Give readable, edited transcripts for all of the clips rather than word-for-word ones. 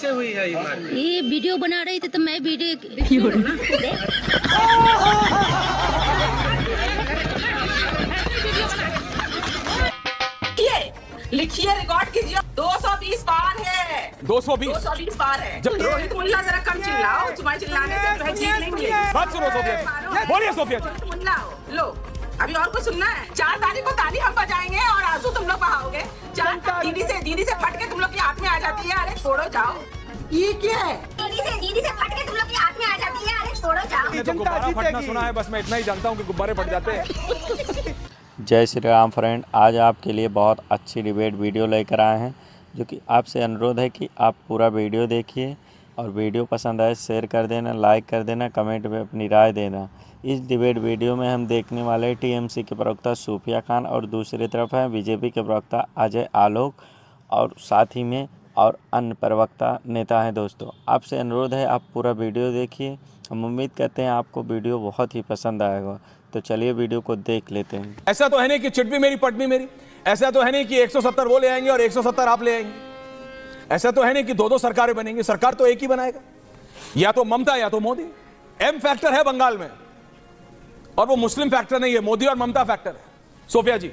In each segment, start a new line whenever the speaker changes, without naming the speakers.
कैसे हुई है
ये वीडियो बना रही थी तो मैं वीडियो
लिखिए, रिकॉर्ड कीजिए। 220 बार है। 220 बार है। रोहित मुल्ला जरा कम चिल्लाओ, तुम्हारे चिल्लाने से जो है ठीक नहीं मिलेगी।
बात सुनो सोफिया जी, बोलिए सोफिया जी।
मुल्ला लो, अभी और कुछ सुनना है? 4 तारीख को ताली हम बजाएंगे और आंसू तुम लोग बहाओगे। दीदी से फट के तुम लोग के हाथ में आ जाती है। अरे छोड़ो जाओ, ये क्या है? दीदी से फट के तुम लोग के हाथ में आ जाती है। अरे छोड़ो जाओ।
मैंने तो गुब्बारा फटना सुना है, बस मैं इतना ही जानता हूँ कि गुब्बारे फट जाते हैं।
जय श्री राम फ्रेंड, आज आपके लिए बहुत अच्छी डिबेट वीडियो लेकर आए हैं, जो कि आपसे अनुरोध है कि आप पूरा वीडियो देखिए और वीडियो पसंद आए शेयर कर देना, लाइक कर देना, कमेंट में अपनी राय देना। इस डिबेट वीडियो में हम देखने वाले टीएमसी के प्रवक्ता सूफिया खान और दूसरी तरफ हैं बीजेपी के प्रवक्ता अजय आलोक और साथ ही में और अन्य प्रवक्ता नेता हैं। दोस्तों, आपसे अनुरोध है आप पूरा वीडियो देखिए। हम उम्मीद करते हैं आपको वीडियो बहुत ही पसंद आएगा। तो चलिए वीडियो को देख लेते हैं।
ऐसा तो है नहीं कि चिट भी मेरी पट भी मेरी, ऐसा तो है नहीं कि 170 वो ले आएंगे और 170 आप ले आएंगे, ऐसा तो है नहीं कि दो सरकारें बनेंगी। सरकार तो एक ही बनाएगा, या तो ममता या तो मोदी। एम फैक्टर है बंगाल में और वो मुस्लिम फैक्टर नहीं है, मोदी और ममता फैक्टर है। सोफिया जी,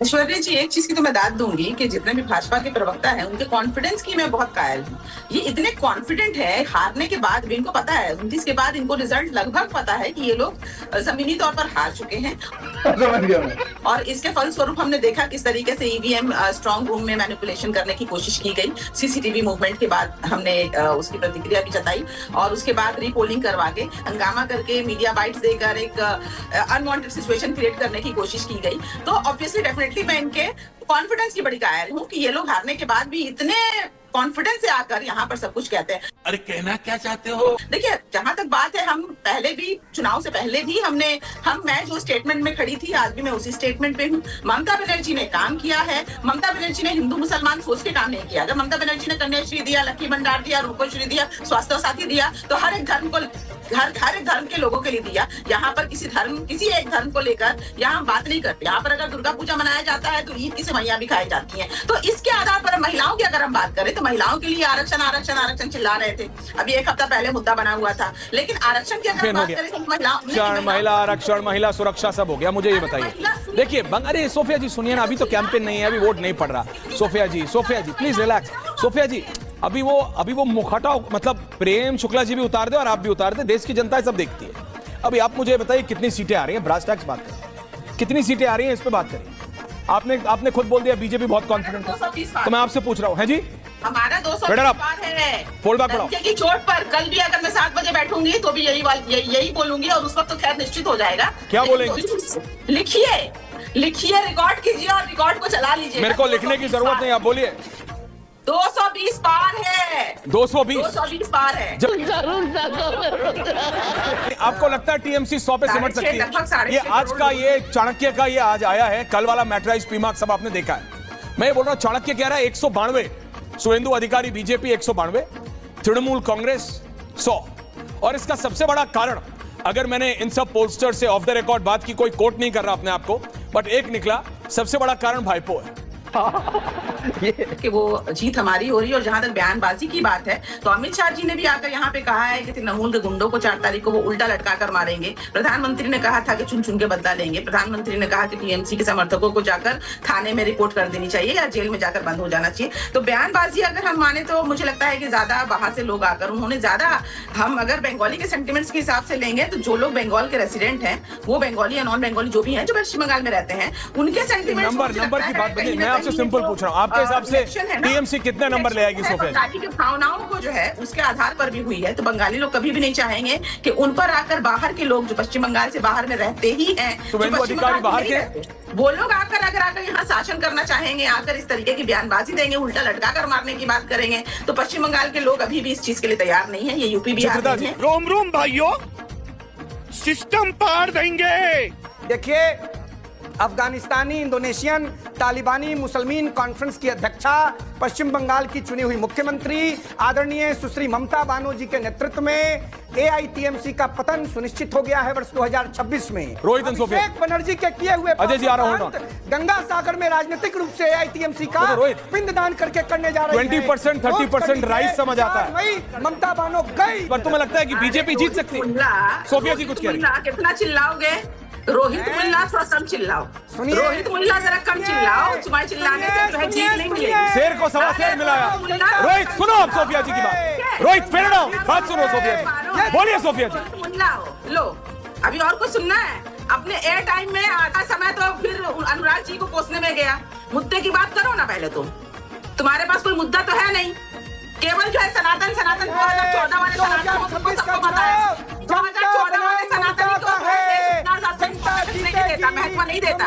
ऐश्वर्या जी, एक चीज की तो मैं दाद दूंगी कि जितने भी भाजपा के प्रवक्ता हैं उनके कॉन्फिडेंस की मैं बहुत कायल हूँ। ये इतने कॉन्फिडेंट है, हारने के बाद भी इनको पता है, 29 के बाद इनको रिजल्ट लगभग पता है कि ये लोग जमीनी तौर पर हार चुके हैं। और इसके फलस्वरूप हमने देखा किस तरीके से ईवीएम स्ट्रॉन्ग रूम में मैनिपुलेशन करने की कोशिश की गई। सीसीटीवी मूवमेंट के बाद हमने उसकी प्रतिक्रिया भी जताई और उसके बाद रीपोलिंग करवा के हंगामा करके मीडिया बाइट्स देकर एक अनवांटेड सिचुएशन क्रिएट करने की कोशिश की गई। तो ऑब्वियसली डेफिनेटली मैं इनके कॉन्फिडेंस की बड़ी कायल हूँ कि ये लोग हारने के बाद भी इतने कॉन्फिडेंस से आकर यहाँ पर सब कुछ कहते हैं।
अरे कहना क्या चाहते हो?
देखिए, जहाँ तक बात है, हम पहले भी चुनाव से पहले भी मैं जो स्टेटमेंट में खड़ी थी, आज भी मैं उसी स्टेटमेंट पे हूँ। ममता बनर्जी ने काम किया है। ममता बनर्जी ने हिंदू मुसलमान सोच के काम नहीं किया। अगर ममता बनर्जी ने कन्याश्री दिया, लक्की भंडार दिया, रूपश्री दिया, स्वास्थ्य साथी दिया, तो हर एक धर्म के लोगों के लिए दिया। यहाँ पर किसी एक धर्म को लेकर यहाँ बात नहीं करते। यहाँ पर अगर दुर्गा पूजा मनाया जाता है तो ईद की सेवैयां भी खाई जाती हैं। तो इसके आधार पर महिलाओं की अगर हम बात करें तो महिलाओं के लिए आरक्षण चिल्ला रहे थे। अभी एक हफ्ता पहले मुद्दा बना हुआ था, लेकिन आरक्षण की अगर बात करें तो
महिला आरक्षण, महिला सुरक्षा सब हो गया। मुझे ये बताइए, देखिए अरे सोफिया जी सुनिए ना, अभी तो कैंपेन नहीं है, अभी वोट नहीं पड़ रहा। Sofia ji please relax. Sofia ji, अभी वो मुखौटा, मतलब प्रेम शुक्ला जी भी उतार दे और आप भी उतार दे, देश की जनता सब देखती है। अभी आप मुझे बताइए कितनी सीटें आ रही हैं, ब्रास टैक्स बात करें, कितनी सीटें आ रही हैं, इस पे बात करिए। आपने खुद बोल दिया बीजेपी बहुत कॉन्फिडेंट है, तो मैं आपसे पूछ रहा हूँ। है जी,
हमारा 220 बार है।
फोल्ड बैक बढ़ाओ
की चोट पर कल भी अगर मैं 7 बजे बैठूंगी तो भी यही बोलूंगी और उस वक्त तो खैर निश्चित हो जाएगा।
क्या बोलेंगे?
लिखिए, रिकॉर्ड कीजिए और रिकॉर्ड को चला लीजिए।
मेरे को लिखने की जरूरत नहीं, आप बोलिए।
220 बार है। 220 बार है।
आपको लगता है टीएमसी 100 पे सिमट सकती है? ये आज का, ये चाणक्य का ये आज आया है, कल वाला मैट्राइज पीमार्क सब आपने देखा है। मैं ये बोल रहा हूँ, चाणक्य कह रहा है 192, सुवेंदु अधिकारी बीजेपी 192, तृणमूल कांग्रेस 100। और इसका सबसे बड़ा कारण, अगर मैंने इन सब पोस्टर से ऑफ द रिकॉर्ड बात की, कोई कोट नहीं कर रहा अपने आप को, बट एक निकला, सबसे बड़ा कारण भाईपो है।
कि वो जीत हमारी हो रही है। और जहां तक बयानबाजी की बात है, तो अमित शाह जी ने भी आकर यहाँ पे कहा है कि तृणमूल के गुंडों को 4 तारीख को वो उल्टा लटका कर मारेंगे। प्रधानमंत्री ने कहा था कि चुन चुन के बदला लेंगे। प्रधानमंत्री ने कहा कि टीएमसी के समर्थकों को जाकर थाने में रिपोर्ट कर देनी चाहिए या जेल में जाकर बंद हो जाना चाहिए। तो बयानबाजी अगर हम माने तो मुझे लगता है कि ज्यादा बाहर से लोग आकर उन्होंने हम अगर बंगाली के सेंटिमेंट्स के हिसाब से लेंगे तो जो लोग बंगाल के रेसिडेंट हैं, वो बंगाली या नॉन बंगाली जो भी हैं, जो पश्चिम बंगाल में रहते हैं, उनके सेंटिमेंट्स
नंबर की बात बनी। मैं आपसे सिंपल पूछ रहा हूँ, आपके हिसाब से टीएमसी कितने नंबर ले आएगी? सोफिया,
बंगाली की भावनाओं को जो है उसके आधार पर भी हुई है, तो बंगाली लोग कभी भी नहीं चाहेंगे कि उन पर आकर बाहर के लोग जो पश्चिम बंगाल से बाहर में रहते ही हैं,
बाहर के
वो लोग आकर यहाँ शासन करना चाहेंगे, आकर इस तरीके की बयानबाजी देंगे, उल्टा लटका कर मारने की बात करेंगे, तो पश्चिम बंगाल के लोग अभी भी इस चीज के लिए तैयार नहीं है। ये यूपी बिहार नहीं है।
रोम भाइयों, सिस्टम पार देंगे।
देखिए,
अफगानिस्तानी इंडोनेशियन तालिबानी मुसलमान कॉन्फ्रेंस की अध्यक्षा, पश्चिम बंगाल की चुनी हुई मुख्यमंत्री आदरणीय सुश्री ममता बनर्जी के नेतृत्व में एआईटीएमसी का पतन सुनिश्चित हो गया है वर्ष 2026 में।
Rohit and Sofia.
अभिषेक बनर्जी के किए हुए
अजय जी आ रहा हूं।
गंगा सागर में राजनीतिक रूप से एआईटीएमसी का पिंडदान करके करने जा रहे हैं।
20% 30% राइट समझ आता है।
ममता बनर्जी
पर तुम्हें लगता है कि बीजेपी जीत सकती है? सोफिया जी कुछ कह रही है।
कितना चिल्लाओगे? रोहित मुल्ला थोड़ा कम चिल्लाओ। रोहित मुल्ला जरा कम चिल्लाओ, तुम्हारे चिल्लाने से जो है जीत नहीं मिलेगी।
शेर को सवा शेर मिलाया। रोहित सुनो अब सोफिया जी की बात। रोहित फेर बात सुनो सोफिया जी, बोलिए सोफिया जी।
मुल्ला लो, अभी और कुछ सुनना है? अपने एयर टाइम में आधा समय तो फिर अनुराग जी को कोसने में गया। मुद्दे की बात करो ना पहले तुम। तुम्हारे पास कोई मुद्दा तो है नहीं, केवल जो है सनातन 2014 वाले सनातन को सबको पता है। 2014 वाले सनातन को महत्व नहीं देता।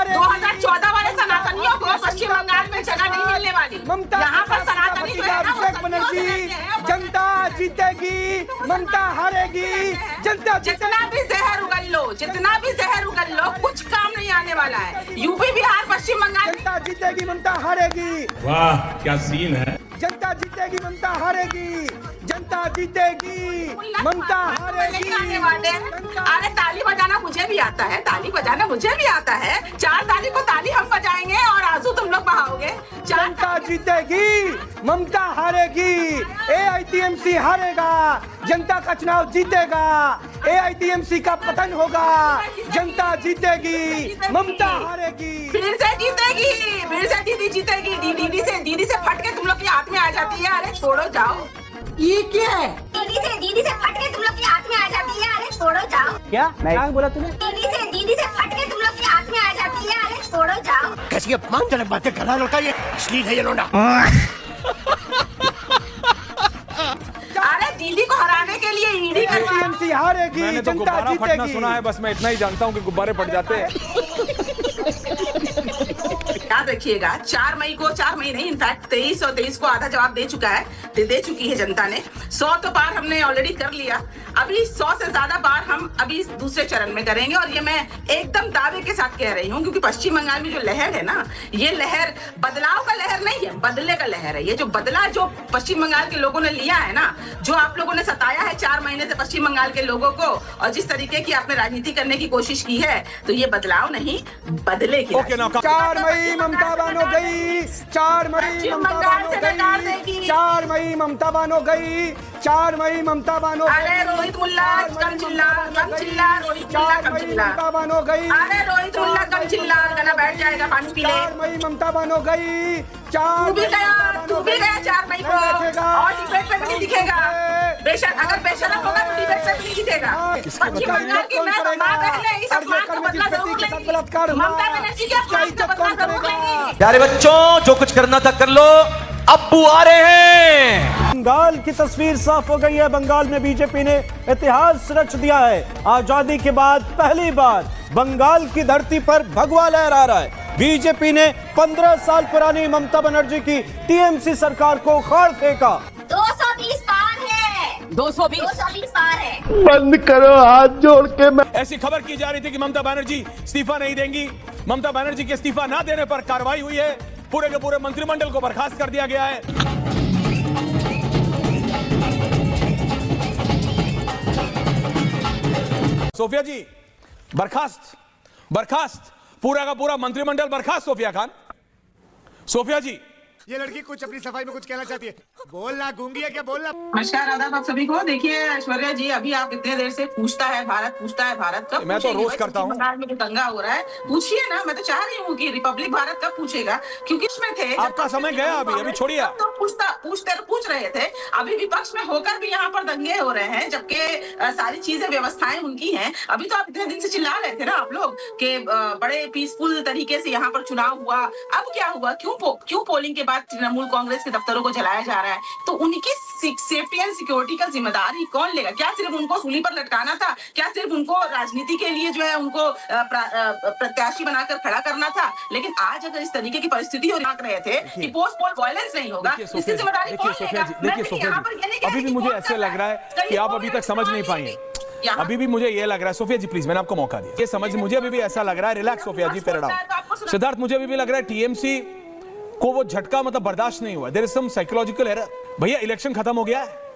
2014 वाले सनातनियों को पश्चिम बंगाल में जगह नहीं मिलने वाली। यहाँ पर सनातनी जो है ना,
अभिषेक बनर्जी, जनता जीतेगी, ममता हारेगी, जनता
जितना भी जहर उगल लो, जितना भी जहर उगल लो, कुछ काम नहीं आने वाला है। यूपी बिहार पश्चिम बंगाल
जनता जीतेगी, ममता हारेगी।
वाह क्या सीन है।
जनता जीतेगी, ममता हारेगी, जनता जीतेगी, ममता हारेगी।
अरे ताली बजाना मुझे भी आता है, ताली बजाना मुझे भी आता है। 4 ताली को ताली हम बजाएंगे और आंसू तुम लोग बहाओगे।
जनता जीतेगी, ममता हारेगी, एआईटीएमसी हारेगा, जनता का चुनाव जीतेगा, एआईटीएमसी का पतन होगा, जनता जीतेगी, ममता हारेगी।
फिर से जीतेगी, फिर से दीदी जीतेगी। दीदी से फट के तुम लोग के हाथ में आ जाती है। अरे छोड़ो जाओ।
ये क्या है?
दीदी से फट के तुम लोग के हाथ में आ जाती है। अरे छोड़ो जाओ।
क्या बोला तूने?
दीदी से फट के तुम लोग के हाथ में आ जाती है। अरे छोड़ो जाओ।
कैसी अपमानजनक बातें कर रहा है लड़का, ये अश्लील है ये लोंडा।
अरे दीदी को हराने के लिए ईडी
एआईटीएमसी हारेगी,
मैंने तो
जनता
गुब्बारा फटना
जीतेगी।
सुना है, बस मैं इतना ही जानता हूँ कि गुब्बारे फट जाते हैं।
याद रखिएगा 4 मई नहीं, इनफैक्ट 23 और 23 को आधा जवाब दे चुकी है जनता ने। 100 तो बार हमने ऑलरेडी कर लिया, अभी 100 से ज्यादा बार हम अभी दूसरे चरण में करेंगे। और ये मैं एकदम दावे के साथ कह रही हूँ, क्योंकि पश्चिम बंगाल में जो लहर है ना, ये लहर बदलाव का लहर नहीं है, बदले का लहर है। ये जो बदला जो पश्चिम बंगाल के लोगों ने लिया है ना, जो आप लोगों ने सताया है 4 महीने से पश्चिम बंगाल के लोगों को, और जिस तरीके की आपने राजनीति करने की कोशिश की है, तो ये बदलाव नहीं, बदले की।
4 मई ममता बानो गई, 4 मई ममता बानो गई, 4 मई ममता बानो गई, 4 मई ममता बानो गई।
अरे रोहित मुल्ला कम चिल्ला, कम चिल्ला। रोहित मुल्ला कम चिल्ला।
ममता बानो गई।
अरे रोहित मुल्ला कम चिल्ला, गला बैठ जाएगा, पानी पी ले।
4 मई ममता बानो गई, 4
तू भी गया 4 मई को, और डिबेट में भी नहीं दिखेगा। बेशक अगर बेशरम होगा तो डिबेट में भी नहीं दिखेगा। पश्चिम बंगाल की मैं मां बहनें इस अपमान का बदला जरूर लेंगी। ममता बनर्जी के अपमान का बदला जरूर लेंगी।
प्यारे बच्चों, जो कुछ करना था कर लो, अब्बू आ रहे हैं।
बंगाल की तस्वीर साफ हो गई है। बंगाल में बीजेपी ने इतिहास रच दिया है। आजादी के बाद पहली बार बंगाल की धरती पर भगवा लहरा रहा है। बीजेपी ने 15 साल पुरानी ममता बनर्जी की टीएमसी सरकार को उखाड़ फेंका।
220 पार है, 220 पार है।
बंद करो हाथ जोड़ के।
ऐसी खबर की जा रही थी कि ममता बनर्जी इस्तीफा नहीं देंगी। ममता बनर्जी के इस्तीफा ना देने पर कार्रवाई हुई है, पूरे के पूरे मंत्रिमंडल को बर्खास्त कर दिया गया है। सोफिया जी बर्खास्त, पूरा का पूरा मंत्रिमंडल बर्खास्त। सोफिया खान, सोफिया जी,
ये लड़की कुछ अपनी सफाई में कुछ कहना चाहती है, बोलना। गूंगी है क्या? बोलना।
नमस्कार, आदाब आप सभी को। देखिए ऐश्वर्या जी, अभी आप इतने देर से पूछता है भारत कब
मैं तो रोज करता हूँ।
बंगाल में जो दंगा हो रहा है, पूछिए ना। मैं तो चाह रही हूँ कि रिपब्लिक भारत कब पूछेगा, क्योंकि इसमें थे।
आपका समय गया अभी छोड़िए।
तो पूछ रहे थे। अभी विपक्ष में होकर भी यहाँ पर दंगे हो रहे हैं, जबकि सारी चीजें व्यवस्थाएं उनकी हैं। अभी तो आप इतने दिन से चिल्ला रहे थे ना आप लोग कि बड़े पीसफुल तरीके से यहाँ पर चुनाव हुआ। अब क्या हुआ? क्यों पोलिंग के बाद तृणमूल कांग्रेस के दफ्तरों को जलाया जा रहा है? तो उनकी सेफ्टी एंड सिक्योरिटी का जिम्मेदारी कौन लेगा? क्या सिर्फ उनको सूली पर लटकाना था? क्या सिर्फ उनको राजनीति के लिए जो है उनको प्रत्याशी बनाकर खड़ा करना था? लेकिन आज अगर इस तरीके की परिस्थिति हो रहे थे कि पोस्ट पोल वायलेंस नहीं होगा, इसकी जिम्मेदारी कौन लेगा?
देखिए सोफिया जी, अभी भी मुझे ऐसे लग रहा है कि आप अभी तक समझ नहीं पाई हैं।
यहाँ-
अभी भी मुझे ये लग रहा है, सोफिया जी प्लीज, मैंने आपको मौका दिया, ये समझ, मुझे अभी भी ऐसा लग रहा है, रिलैक्स सोफिया जी, फेड डाउन। सिद्धार्थ, मुझे अभी भी लग रहा है टीएमसी को वो झटका मतलब बर्दाश्त नहीं हुआ, there is some psychological error. भैया इलेक्शन खत्म हो गया है।